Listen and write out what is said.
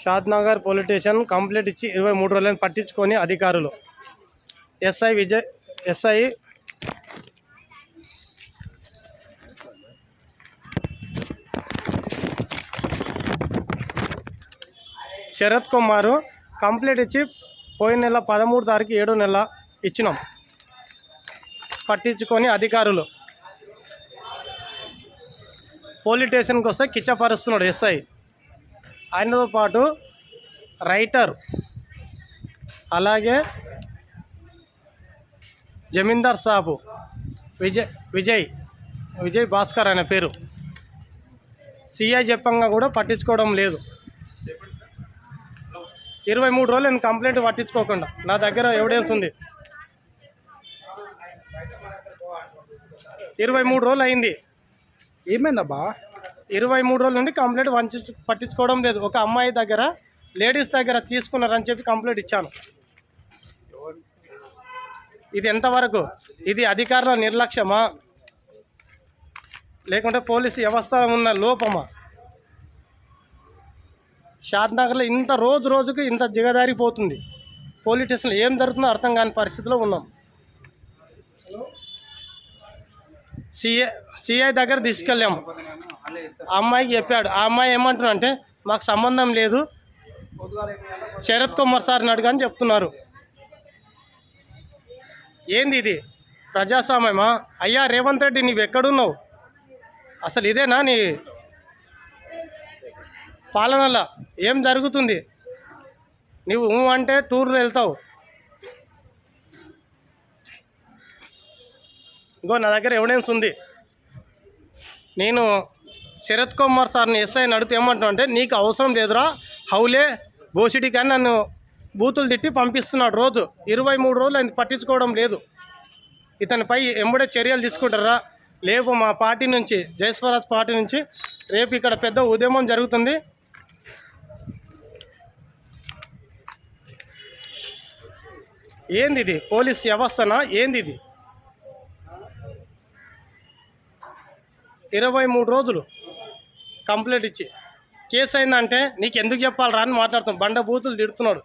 Shadnagar police station complaint ఇచ్చి 23 రోజులను పట్టించుకొని అధికారులు. ఎస్ఐ శరత్ కుమార్ కంప్లైంట్ ఇచ్చి పోయిన నెల 13 తారీఖు 7వ నెల ఇచ్చినాం. పట్టించుకొని అధికారులు పోలీస్ స్టేషన్కి వస్తే కిచ్చపరుస్తున్నాడు ఎస్ఐ. ఆయనతో పాటు రైటర్, అలాగే జమీందార్ సాబు విజయ్ భాస్కర్ అనే పేరు. సిఐ చెప్పంగా కూడా పట్టించుకోవడం లేదు. 23 రోజులు నేను కంప్లైంట్ పట్టించుకోకుండా, నా దగ్గర ఎవిడెన్స్ ఉంది. 23 రోజులు అయింది. ఏమైందబ్బా? 23 రోజుల నుండి కంప్లైంట్ పట్టించుకోవడం లేదు. ఒక అమ్మాయి దగ్గర, లేడీస్ దగ్గర తీసుకున్నారని చెప్పి కంప్లైంట్ ఇచ్చాను. ఇది ఎంతవరకు? ఇది అధికారుల నిర్లక్ష్యమా, లేకుంటే పోలీసు వ్యవస్థ ఉన్న లోపమా? షాద్నగర్లో ఇంత రోజుకి ఇంత దిగదారిపోతుంది. పోలీస్ స్టేషన్లో ఏం జరుగుతుందో అర్థం కాని పరిస్థితిలో ఉన్నాం. సిఐ దగ్గర తీసుకెళ్ళాము. ఆ అమ్మాయికి చెప్పాడు. ఆ అమ్మాయి ఏమంటున్నా అంటే, మాకు సంబంధం లేదు, శరత్ కుమార్ సార్ని అడుగని చెప్తున్నారు. ఏంది ఇది? ప్రజాస్వామ్యమా? అయ్యా రేవంత్ రెడ్డి, నీవు ఎక్కడున్నావు? అసలు ఇదేనా నీ పాలనలో? ఏం జరుగుతుంది? నువ్వు అంటే టూర్లు వెళ్తావు. ఇంకో నా దగ్గర ఎవిడెన్స్ ఉంది. నేను శరత్ కుమార్ సార్ని ఎస్ఐని అడిగితే ఏమంటున్నా అంటే, నీకు అవసరం లేదురా హౌలే బోసిడి కానీ నన్ను బూతులు తిట్టి పంపిస్తున్నాడు రోజు. 23 రోజులు ఆయన పట్టించుకోవడం లేదు. ఇతనిపై ఎంబడే చర్యలు తీసుకుంటారా? లేపు మా పార్టీ నుంచి, జై స్వరాజ్ పార్టీ నుంచి రేపు ఇక్కడ పెద్ద ఉద్యమం జరుగుతుంది. ఏంది ఇది? పోలీస్ వ్యవస్థనా ఏంది ఇది? 23 రోజులు కంప్లైంట్ ఇచ్చి కేసు అయిందంటే నీకు ఎందుకు చెప్పాలరా అని మాట్లాడుతాం. బండ బూతులు తిడుతున్నాడు.